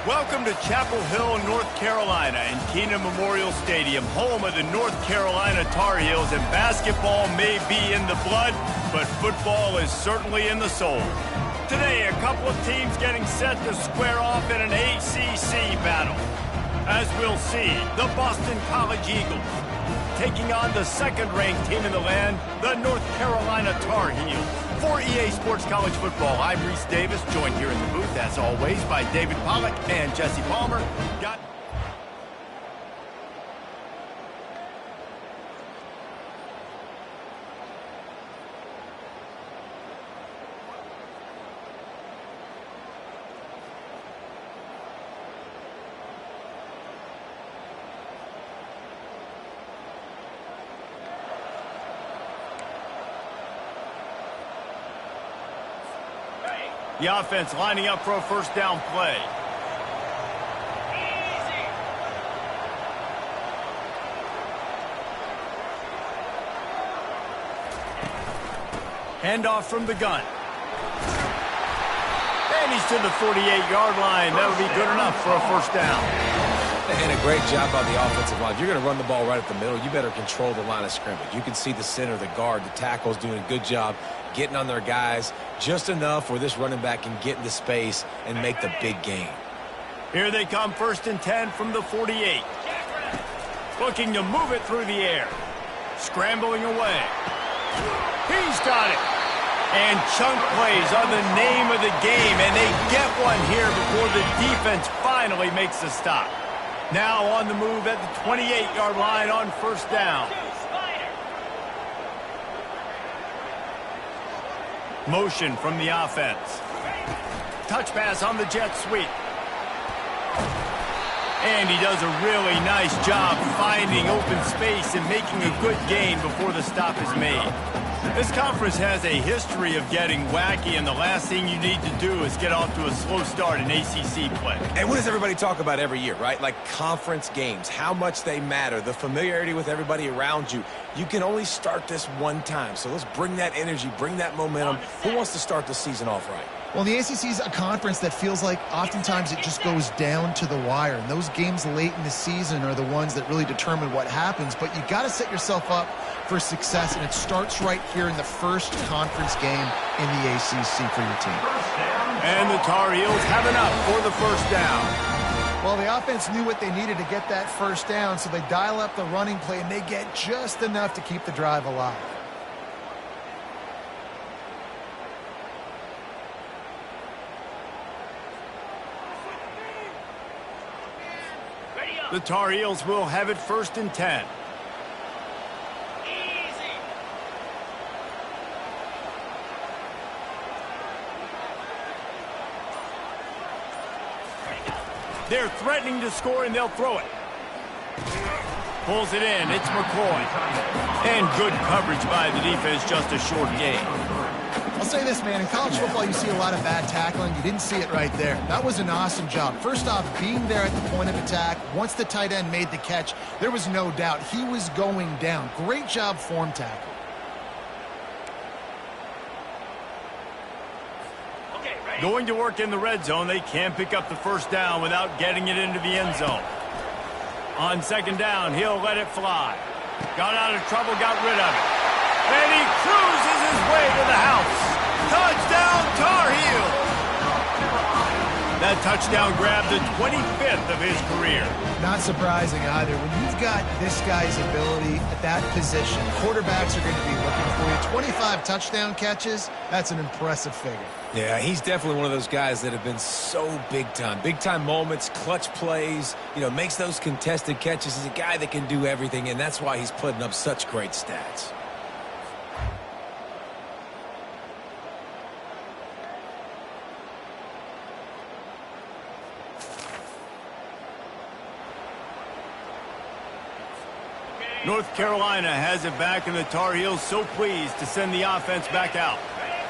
Welcome to Chapel Hill, North Carolina, and Keenan Memorial Stadium, home of the North Carolina Tar Heels. And basketball may be in the blood, but football is certainly in the soul. Today, a couple of teams getting set to square off in an ACC battle. As we'll see, the Boston College Eagles taking on the second-ranked team in the land, the North Carolina Tar Heels. For EA Sports College Football, I'm Reese Davis, joined here in the booth, as always, by David Pollack and Jesse Palmer. The offense lining up for a first down play. Handoff from the gun. And he's to the 48-yard line. That would be good enough for a first down. And a great job by the offensive line. If you're going to run the ball right at the middle, you better control the line of scrimmage. You can see the center, the guard, the tackles doing a good job getting on their guys just enough where this running back can get into space and make the big gain. Here they come, 1st and 10 from the 48. Looking to move it through the air. Scrambling away. He's got it. And chunk plays are the name of the game, and they get one here before the defense finally makes a stop. Now on the move at the 28-yard line on first down. Motion from the offense. Touch pass on the jet sweep. And he does a really nice job finding open space and making a good gain before the stop is made. This conference has a history of getting wacky, and the last thing you need to do is get off to a slow start in ACC play. And what does everybody talk about every year, right? Like conference games, how much they matter, the familiarity with everybody around you. You can only start this one time, so let's bring that energy, bring that momentum. Who wants to start the season off right? Well, the ACC is a conference that feels like oftentimes it just goes down to the wire. And those games late in the season are the ones that really determine what happens. But you got to set yourself up for success, and it starts right here in the first conference game in the ACC for your team. And the Tar Heels have enough for the first down. Well, the offense knew what they needed to get that first down, so they dial up the running play, and they get just enough to keep the drive alive. The Tar Heels will have it 1st and 10. They're threatening to score, and they'll throw it. Pulls it in. It's McCoy. And good coverage by the defense, just a short gain. I'll say this, man. In college football, you see a lot of bad tackling. You didn't see it right there. That was an awesome job. First off, being there at the point of attack. Once the tight end made the catch, there was no doubt he was going down. Great job form tackle. Going to work in the red zone, they can't pick up the first down without getting it into the end zone. On second down, he'll let it fly. Got out of trouble, got rid of it. And he cruises his way to the house. Touchdown, Tar Heels! That touchdown grabbed the 25th of his career. Not surprising either. When you've got this guy's ability at that position, quarterbacks are going to be looking for you. 25 touchdown catches, that's an impressive figure. Yeah, he's definitely one of those guys that have been so big time. Big time moments, clutch plays, makes those contested catches. He's a guy that can do everything, and that's why he's putting up such great stats. North Carolina has it back, and the Tar Heels so pleased to send the offense back out.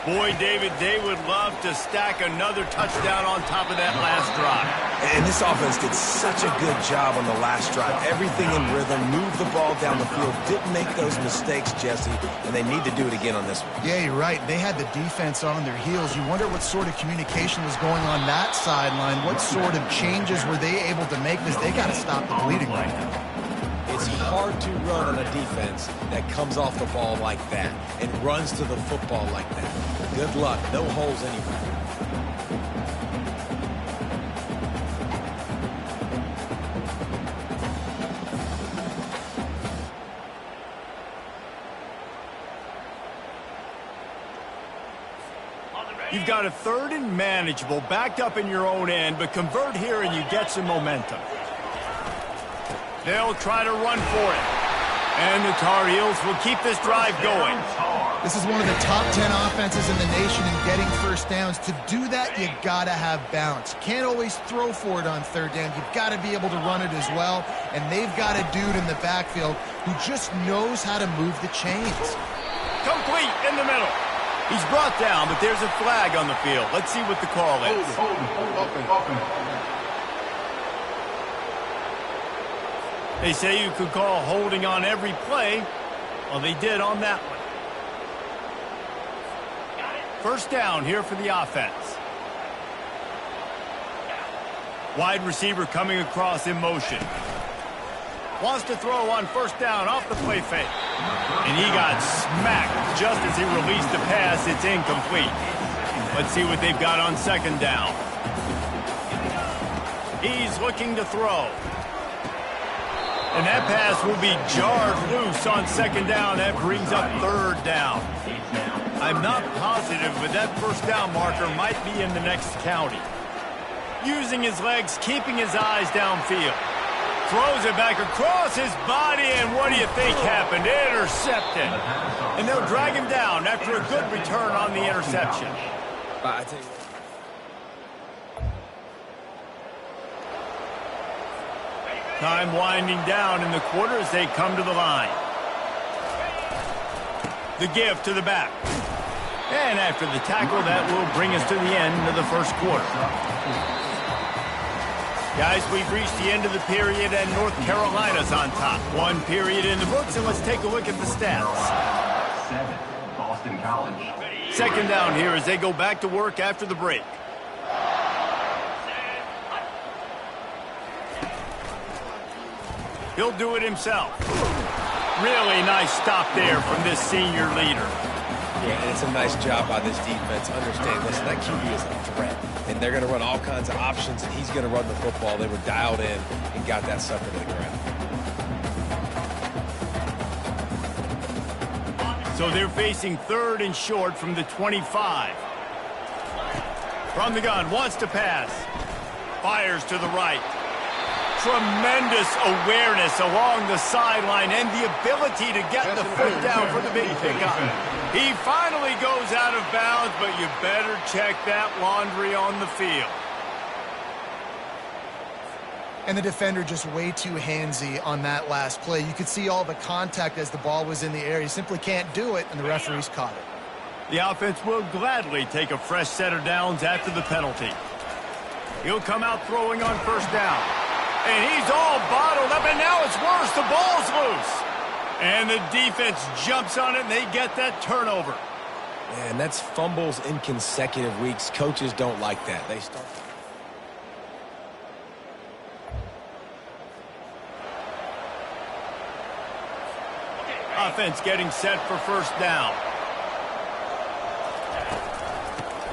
Boy, David, they would love to stack another touchdown on top of that last drive. And this offense did such a good job on the last drive. Everything in rhythm, moved the ball down the field, didn't make those mistakes, Jesse, and they need to do it again on this one. Yeah, you're right. They had the defense on their heels. You wonder what sort of communication was going on that sideline. What sort of changes were they able to make? Because they got to stop the bleeding right now. It's hard to run on a defense that comes off the ball like that and runs to the football like that. Good luck. No holes anywhere. You've got a 3rd and manageable, backed up in your own end, but convert here and you get some momentum. They'll try to run for it. And the Tar Heels will keep this drive going. This is one of the top 10 offenses in the nation in getting first downs. To do that, you got to have balance. You can't always throw for it on 3rd down. You've got to be able to run it as well. And they've got a dude in the backfield who just knows how to move the chains. Complete in the middle. He's brought down, but there's a flag on the field. Let's see what the call is. They say you could call holding on every play. Well, they did on that one. First down here for the offense. Wide receiver coming across in motion. Wants to throw on first down off the play fake. And he got smacked just as he released the pass. It's incomplete. Let's see what they've got on 2nd down. He's looking to throw. And that pass will be jarred loose on 2nd down. That brings up 3rd down. I'm not positive, but that first down marker might be in the next county. Using his legs, keeping his eyes downfield. Throws it back across his body, and what do you think happened? Intercepted. And they'll drag him down after a good return on the interception. I tell you what. Time winding down in the quarter as they come to the line. The give to the back. And after the tackle, that will bring us to the end of the first quarter. Guys, we've reached the end of the period, and North Carolina's on top. 1 period in the books, and let's take a look at the stats. 7, Boston College. 2nd down here as they go back to work after the break. He'll do it himself. Really nice stop there from this senior leader. Yeah, and it's a nice job by this defense. Understand, listen, that QB is a threat. And they're going to run all kinds of options, and he's going to run the football. They were dialed in and got that sucker to the ground. So they're facing 3rd and short from the 25. From the gun, wants to pass. Fires to the right. Tremendous awareness along the sideline and the ability to get the foot down for the big pickup. He finally goes out of bounds, but you better check that laundry on the field. And the defender just way too handsy on that last play. You could see all the contact as the ball was in the air. He simply can't do it, and the referees caught it. The offense will gladly take a fresh set of downs after the penalty. He'll come out throwing on first down. And he's all bottled up, and now it's worse. The ball's loose. And the defense jumps on it, and they get that turnover. And that's fumbles in consecutive weeks. Coaches don't like that. They start. Offense getting set for first down.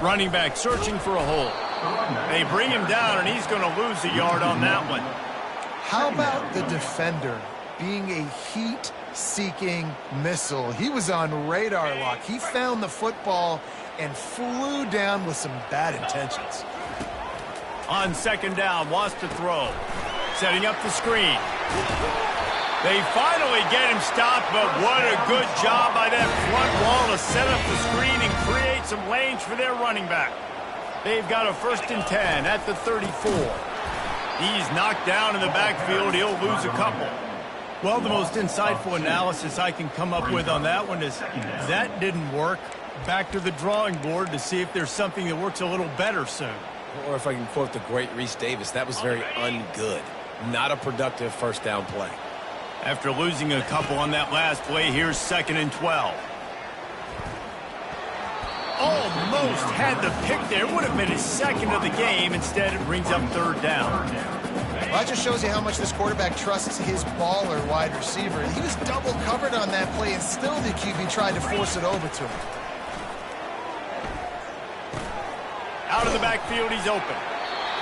Running back searching for a hole. They bring him down, and he's going to lose a yard on that one. How about the defender being a heat-seeking missile? He was on radar lock. He found the football and flew down with some bad intentions. On 2nd down, wants to throw. Setting up the screen. They finally get him stopped, but what a good job by that front wall to set up the screen and create some lanes for their running back. They've got a 1st and 10 at the 34. He's knocked down in the backfield. He'll lose a couple. Well, the most insightful analysis I can come up with on that one is that didn't work. Back to the drawing board to see if there's something that works a little better soon. Or if I can quote the great Reese Davis, that was very ungood. Not a productive first down play. After losing a couple on that last play, here's 2nd and 12. Almost had the pick there. Would have been his second of the game. Instead, it brings up 3rd down. Well, that just shows you how much this quarterback trusts his baller wide receiver. He was double covered on that play, and still the QB tried to force it over to him. Out of the backfield, he's open.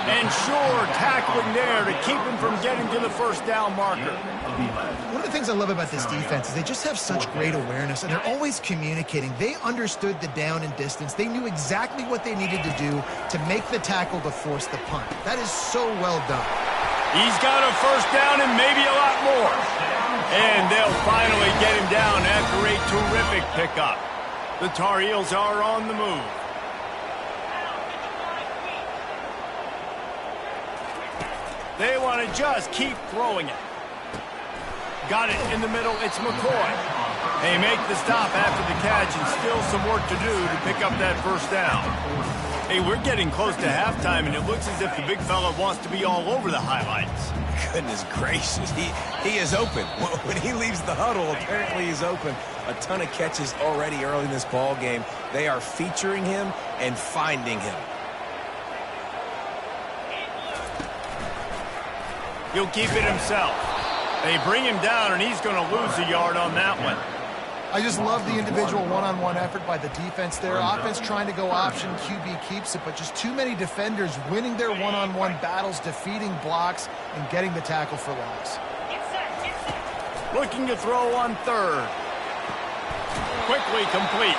And sure, tackling there to keep him from getting to the first down marker. One of the things I love about this defense is they just have such great awareness, and they're always communicating. They understood the down and distance. They knew exactly what they needed to do to make the tackle to force the punt. That is so well done. He's got a first down and maybe a lot more. And they'll finally get him down after a terrific pickup. The Tar Heels are on the move. They want to just keep throwing it. Got it in the middle. It's McCoy. They make the stop after the catch, and still some work to do to pick up that first down. Hey, we're getting close to halftime, and it looks as if the big fella wants to be all over the highlights. Goodness gracious, he is open. When he leaves the huddle, apparently he's open. A ton of catches already early in this ball game. They are featuring him and finding him. He'll keep it himself. They bring him down, and he's going to lose a yard on that one. I just love the individual one-on-one effort by the defense there. Offense trying to go option, QB keeps it, but just too many defenders winning their one-on-one battles, defeating blocks, and getting the tackle for loss. Looking to throw on 3rd. Quickly complete.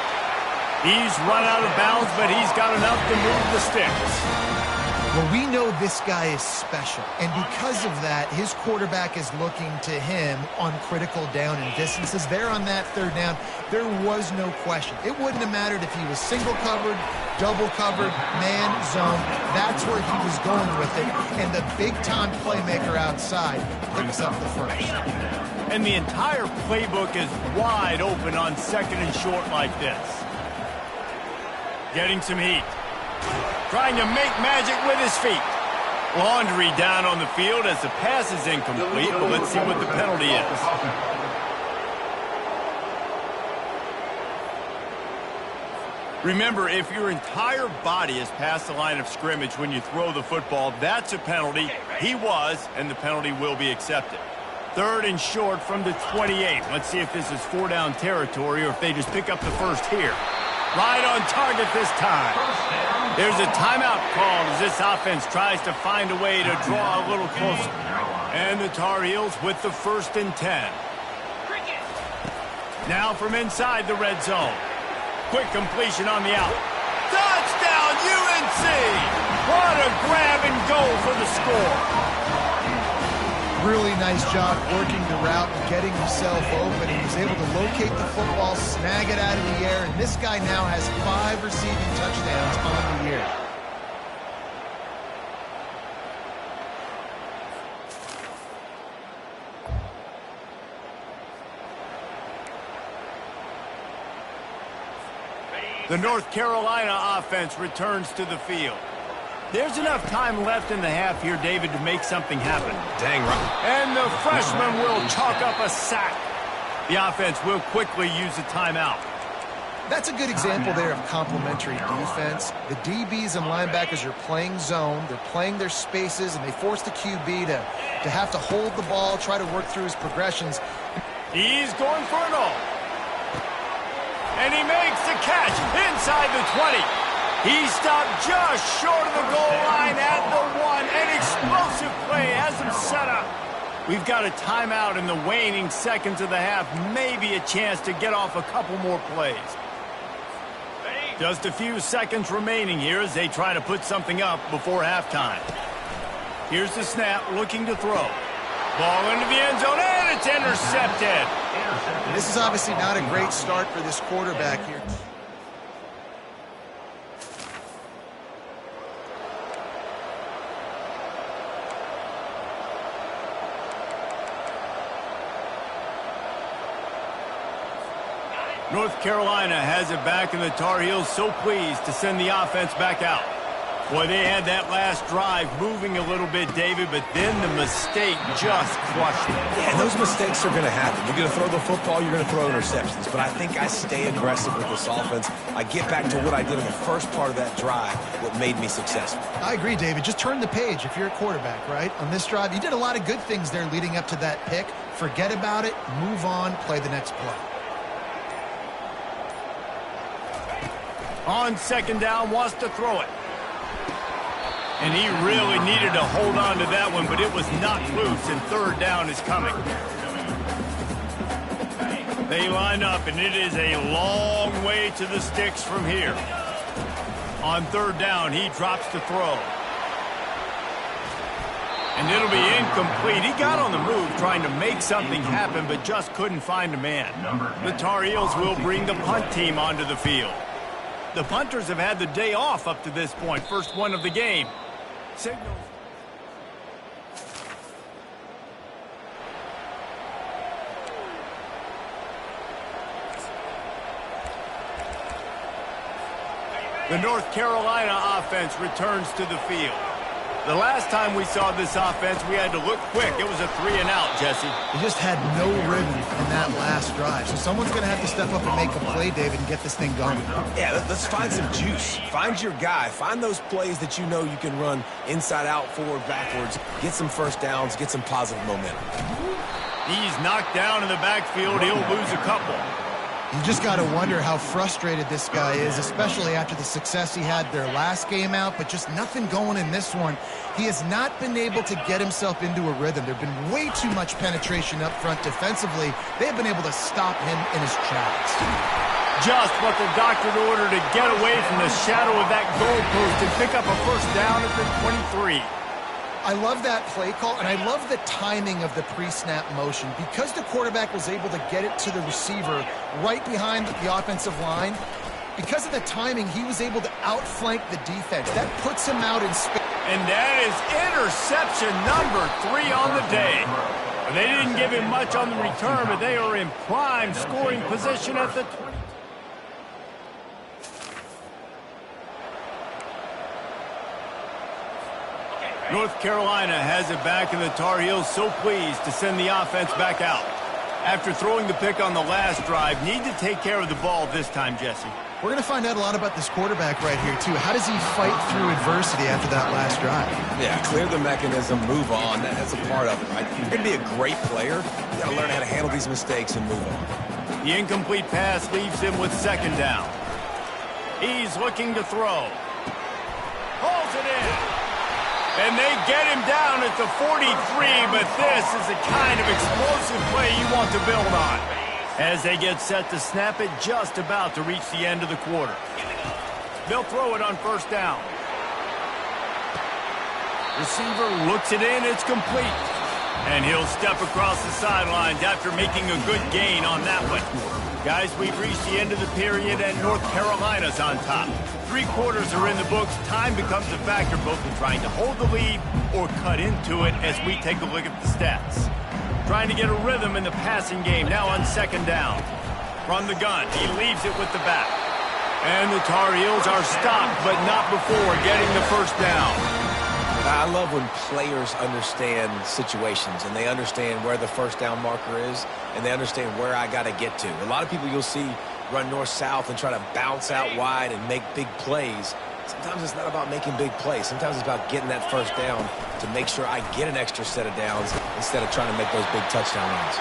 He's run out of bounds, but he's got enough to move the sticks. Well, we know this guy is special, and because of that, his quarterback is looking to him on critical down and distances. There on that 3rd down, there was no question. It wouldn't have mattered if he was single covered, double covered, man, zone. That's where he was going with it, and the big-time playmaker outside picks up the first. And the entire playbook is wide open on 2nd and short like this. Getting some heat. Trying to make magic with his feet. Laundry down on the field as the pass is incomplete, but let's see what the penalty is. Remember, if your entire body is past the line of scrimmage when you throw the football, that's a penalty. He was, and the penalty will be accepted. 3rd and short from the 28. Let's see if this is 4-down territory or if they just pick up the first here. Right on target this time. There's a timeout called as this offense tries to find a way to draw a little closer. And the Tar Heels with the 1st and 10. Now from inside the red zone. Quick completion on the out. Touchdown, UNC! What a grab and go for the score. Really nice job working the route and getting himself open. He was able to locate the football, snag it out of the air, and this guy now has 5 receiving touchdowns on the year. The North Carolina offense returns to the field. There's enough time left in the half here, David, to make something happen. Dang right. And the freshman will chalk up a sack. The offense will quickly use a timeout. That's a good example there of complementary defense. The DBs and linebackers are playing zone. They're playing their spaces, and they force the QB to have to hold the ball, try to work through his progressions. He's going for it all. And he makes the catch inside the 20. He stopped just short of the goal line at the 1. An explosive play has him set up. We've got a timeout in the waning seconds of the half. Maybe a chance to get off a couple more plays. Just a few seconds remaining here as they try to put something up before halftime. Here's the snap, looking to throw. Ball into the end zone, and it's intercepted. This is obviously not a great start for this quarterback here. North Carolina has it back, and the Tar Heels so pleased to send the offense back out. Well, they had that last drive moving a little bit, David, but then the mistake just crushed them. Yeah, and those mistakes are going to happen. You're going to throw the football, you're going to throw interceptions. But I think I stay aggressive with this offense. I get back to what I did in the first part of that drive, what made me successful. I agree, David. Just turn the page if you're a quarterback, right? On this drive, you did a lot of good things there leading up to that pick. Forget about it, move on, play the next play. On second down, wants to throw it. And he really needed to hold on to that one, but it was knocked loose, and third down is coming. They line up, and it is a long way to the sticks from here. On third down, he drops to throw. And it'll be incomplete. He got on the move trying to make something happen, but just couldn't find a man. The Tar Heels will bring the punt team onto the field. The punters have had the day off up to this point. First one of the game. Signals. The North Carolina offense returns to the field. The last time we saw this offense, we had to look quick. It was a 3-and-out, Jesse. They just had no rhythm in that last drive. So someone's going to have to step up and make a play, David, and get this thing going. Yeah, let's find some juice. Find your guy. Find those plays that you know you can run inside out, forward, backwards. Get some first downs. Get some positive momentum. He's knocked down in the backfield. He'll lose a couple. You just got to wonder how frustrated this guy is, especially after the success he had their last game out, but just nothing going in this one. He has not been able to get himself into a rhythm. There have been way too much penetration up front defensively. They've been able to stop him in his tracks. Just what the doctor ordered to get away from the shadow of that goalpost and pick up a first down at the 23. I love that play call, and I love the timing of the pre-snap motion. Because the quarterback was able to get it to the receiver right behind the offensive line, because of the timing, he was able to outflank the defense. That puts him out in space. And that is interception number 3 on the day. They didn't give him much on the return, but they are in prime scoring position at the 20. North Carolina has it back, and the Tar Heels so pleased to send the offense back out. After throwing the pick on the last drive, need to take care of the ball this time, Jesse. We're going to find out a lot about this quarterback right here, too. How does he fight through adversity after that last drive? Yeah, clear the mechanism, move on. That's a part of it, right? You're going to be a great player. You got to learn how to handle these mistakes and move on. The incomplete pass leaves him with second down. He's looking to throw. Pulls it in. And they get him down at the 43, but this is the kind of explosive play you want to build on. As they get set to snap it, just about to reach the end of the quarter. They'll throw it on first down. Receiver looks it in, it's complete. And he'll step across the sidelines after making a good gain on that one. Guys, we've reached the end of the period, and North Carolina's on top. 3 quarters are in the books. Time becomes a factor both in trying to hold the lead or cut into it as we take a look at the stats. Trying to get a rhythm in the passing game, now on second down. From the gun, he leaves it with the back. And the Tar Heels are stopped, but not before getting the first down. I love when players understand situations and they understand where the first down marker is and they understand where I got to get to. A lot of people you'll see run north-south and try to bounce out wide and make big plays. Sometimes it's not about making big plays. Sometimes it's about getting that first down to make sure I get an extra set of downs instead of trying to make those big touchdown runs.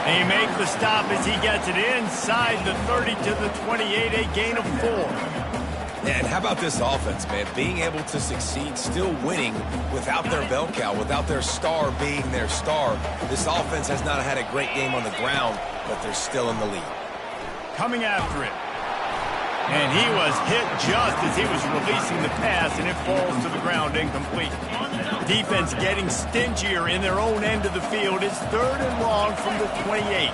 He makes the stop as he gets it inside the 30 to the 28, a gain of 4. And how about this offense, man? Being able to succeed, still winning without their bell cow, without their star being their star. This offense has not had a great game on the ground, but they're still in the lead. Coming after it. And he was hit just as he was releasing the pass, and it falls to the ground incomplete. Defense getting stingier in their own end of the field. It's 3rd and long from the 28.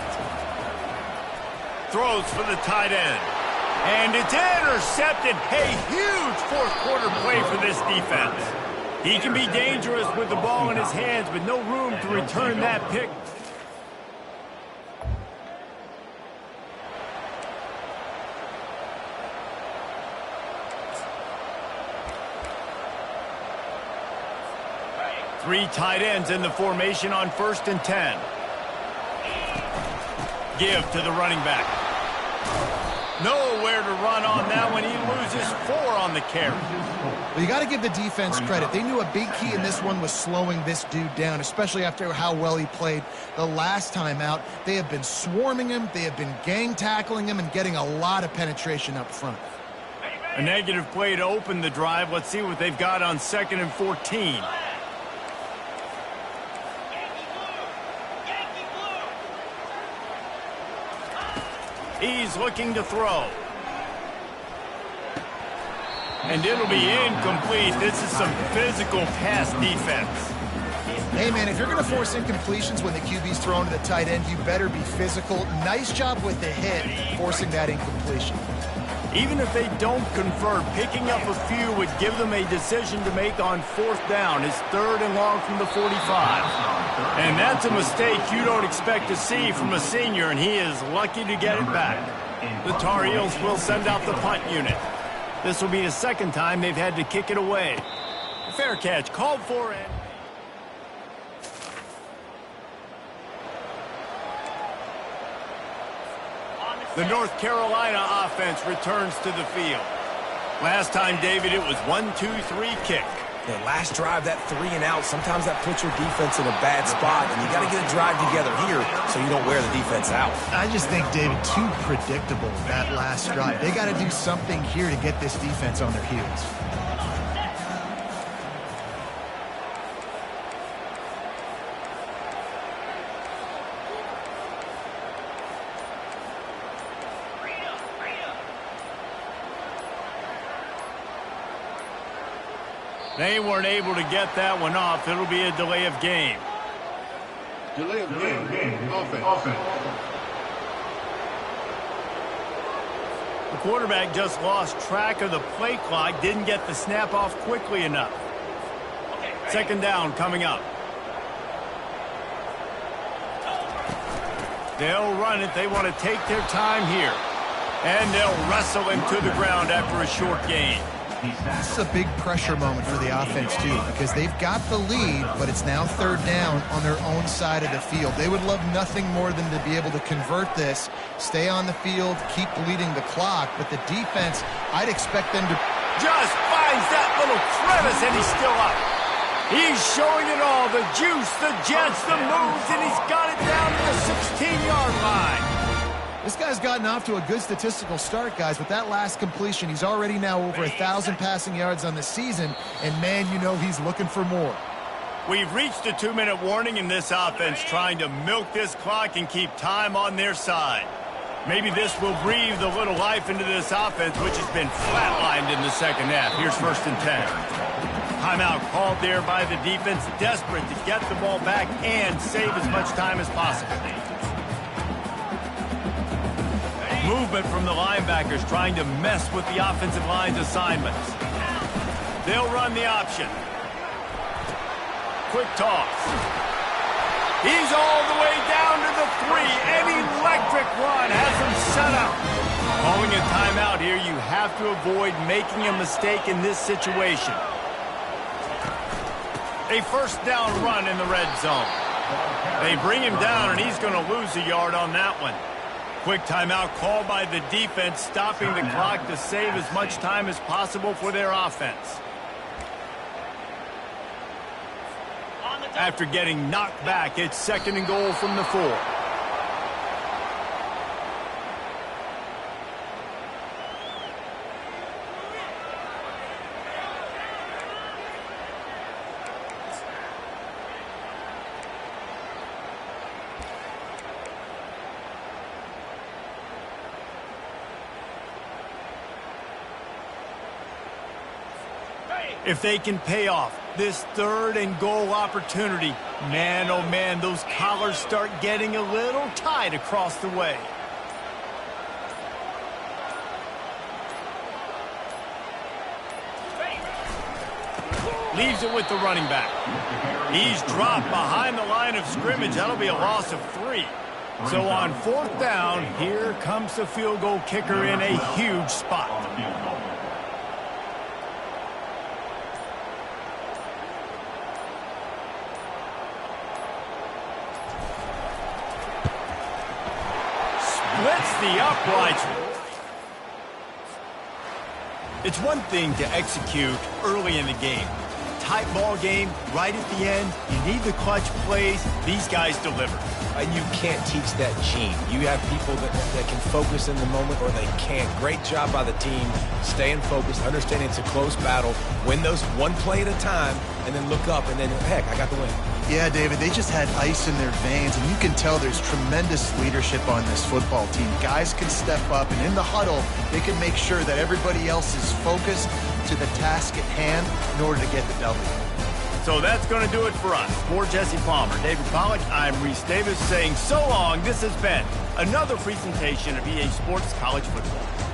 Throws for the tight end. And it's intercepted. A huge fourth-quarter play for this defense. He can be dangerous with the ball in his hands, but no room to return that pick. Three tight ends in the formation on 1st and 10. Give to the running back. Nowhere to run on that one. He loses 4 on the carry. Well, you got to give the defense credit. They knew a big key in this one was slowing this dude down, especially after how well he played the last time out. They have been swarming him. They have been gang tackling him and getting a lot of penetration up front. A negative play to open the drive. Let's see what they've got on 2nd and 14. He's looking to throw. And it'll be incomplete. This is some physical pass defense. Hey, man, if you're going to force incompletions when the QB's thrown to the tight end, you better be physical. Nice job with the hit, forcing that incompletion. Even if they don't convert, picking up a few would give them a decision to make on 4th down. It's 3rd and long from the 45. And that's a mistake you don't expect to see from a senior, and he is lucky to get it back. The Tar Heels will send out the punt unit. This will be the 2nd time they've had to kick it away. Fair catch, called for it. The North Carolina offense returns to the field. Last time, David, it was 1-2-3 kick. Yeah, last drive, that 3 and out, sometimes that puts your defense in a bad spot, and you got to get a drive together here so you don't wear the defense out. I just think, David, too predictable, that last drive. They got to do something here to get this defense on their heels. They weren't able to get that one off. It'll be a delay of game. Delay of game. Offense. The quarterback just lost track of the play clock, didn't get the snap off quickly enough. 2nd down coming up. They'll run it. They want to take their time here. And they'll wrestle him to the ground after a short gain. This is a big pressure moment for the offense, too, because they've got the lead, but it's now 3rd down on their own side of the field. They would love nothing more than to be able to convert this, stay on the field, keep bleeding the clock, but the defense, I'd expect them to... Just finds that little crevice, and he's still up. He's showing it all, the juice, the jets, the moves, and he's got it down to the 16-yard line. This guy's gotten off to a good statistical start, guys. With that last completion, he's already now over 1,000 passing yards on the season, and, man, you know he's looking for more. We've reached a 2-minute warning in this offense, trying to milk this clock and keep time on their side. Maybe this will breathe a little life into this offense, which has been flatlined in the 2nd half. Here's 1st and 10. Timeout called there by the defense, desperate to get the ball back and save as much time as possible. Movement from the linebackers trying to mess with the offensive line's assignments. They'll run the option. Quick toss. He's all the way down to the 3. An electric run has him set up. Calling a timeout here, you have to avoid making a mistake in this situation. A 1st down run in the red zone. They bring him down, and he's going to lose a yard on that one. Quick timeout called by the defense, stopping the clock to save as much time as possible for their offense. After getting knocked back, it's 2nd and goal from the 4. If they can pay off this 3rd and goal opportunity, man, oh man, those collars start getting a little tight across the way. Leaves it with the running back. He's dropped behind the line of scrimmage. That'll be a loss of 3. So on 4th down, here comes the field goal kicker in a huge spot. the uprights. It's one thing to execute early in the game. Tight ball game, right at the end, you need the clutch plays. These guys deliver. And you can't teach that gene. You have people that can focus in the moment or they can't. Great job by the team, staying focused, understanding it's a close battle, win those one play at a time, and then look up, and then, heck, I got the win. Yeah, David, they just had ice in their veins, and you can tell there's tremendous leadership on this football team. Guys can step up, and in the huddle, they can make sure that everybody else is focused to the task at hand in order to get the W. So that's going to do it for us. For Jesse Palmer, David Pollack, I'm Reese Davis saying so long. This has been another presentation of EA Sports College Football.